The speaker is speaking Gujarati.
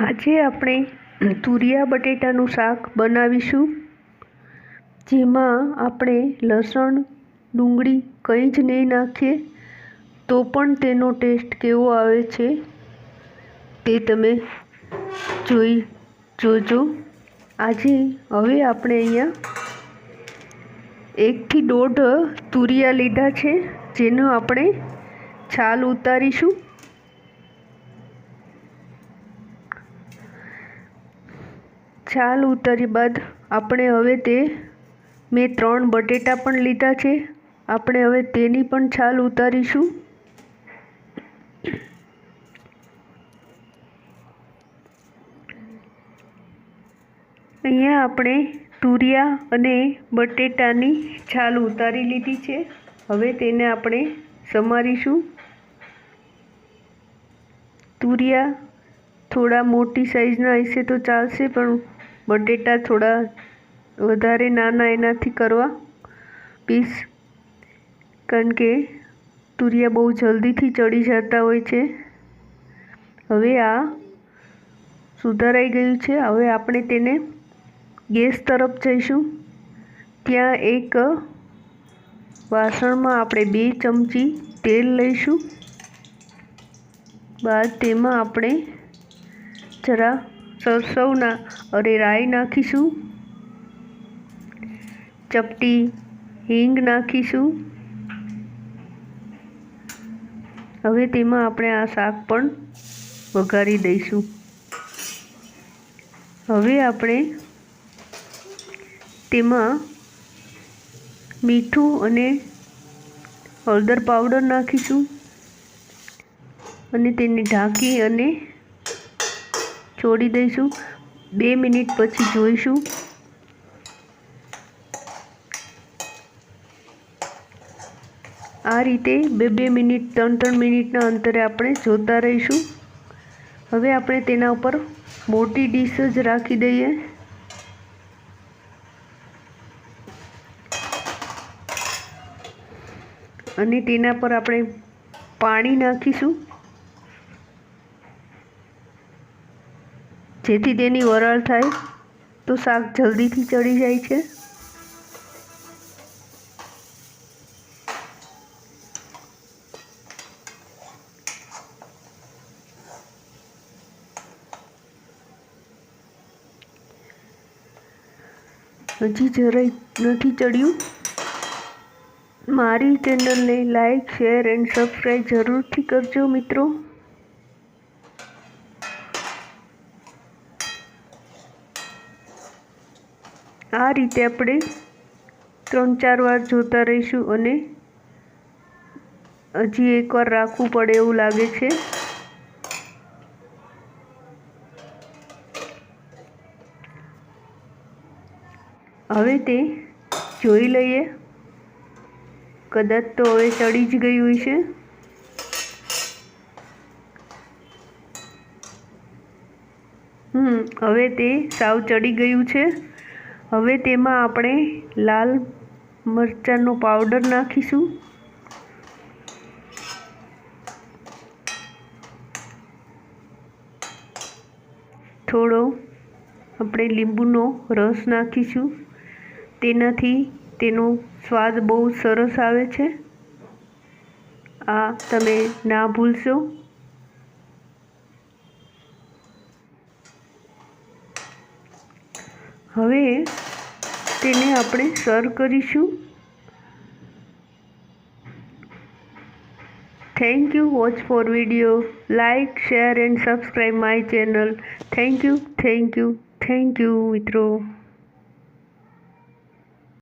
આજે આપણે તુરિયા બટેટાનું શાક બનાવીશું, જેમાં આપણે લસણ ડુંગળી કંઈ જ નહીં નાખીએ તો પણ તેનો ટેસ્ટ કેવો આવે છે તે તમે જોજો. આજે હવે આપણે અહીંયા 1 થી 1.5 તુરિયા લીધા છે, જેનો આપણે છાલ ઉતારીશું. છાલ ઉતારી બાદ આપણે હવે મેં 3 બટેટા પણ લીધા છે, આપણે હવે તેની પણ છાલ ઉતારીશું. અહીંયા આપણે તુરિયા અને બટેટાની છાલ ઉતારી લીધી છે. હવે તેને આપણે સમારીશું. તુરિયા થોડા મોટી સાઈઝના હશે તો ચાલશે, પણ બટેટા થોડા વધારે નાના એનાથી કરવા પીસ, કારણ કે તુરિયા બહુ જલ્દીથી ચડી જતા હોય છે. હવે આ સુધારાઈ ગયું છે. હવે આપણે તેને ગેસ તરફ જઈશું. ત્યાં એક વાસણમાં આપણે 2 ચમચી તેલ લઈશું. બાદ તેમાં આપણે જરા સરસવના રાઈ નાખીશું, ચપટી હિંગ નાખીશું. હવે તેમાં આપણે આ શાક પણ વઘારી દઈશું. હવે આપણે તેમાં મીઠું અને હળદર પાવડર નાખીશું અને તેને ઢાંકી અને છોડી દઈશું. 2 મિનિટ પછી જોઈશું. આ રીતે 2 મિનિટ 3 મિનિટના અંતરે આપણે જોતા રહીશું. હવે આપણે તેના ઉપર મોટી ડીશ જ રાખી દઈએ અને તેના પર આપણે પાણી નાખીશું, જેથી તેની વરાળ થાય તો શાક જલ્દીથી ચડી જાય છે. હજી જરાય નથી ચડ્યું. મારી ચેનલને લાઈક, શેર એન્ડ સબસ્ક્રાઈબ જરૂરથી કરજો મિત્રો. આ રીતે આપણે 3-4 વાર જોતા રહીશું અને હજી એકવાર રાખવું પડે એવું લાગે છે. હવે તે જોઈ લઈએ. કદાચ તો હવે ચડી જ ગયું છે. હવે તે સાવ ચડી ગયું છે. હવે તેમાં આપણે લાલ મરચાંનો પાવડર નાખીશું. થોડો આપણે લીંબુનો રસ નાખીશું. તેનાથી તેનો સ્વાદ બહુ સરસ આવે છે. આ તમે ના ભૂલશો. હવે તેને આપણે સર્વ કરીશું. Thank you watch for video. Like, share and subscribe my channel. Thank you મિત્રો.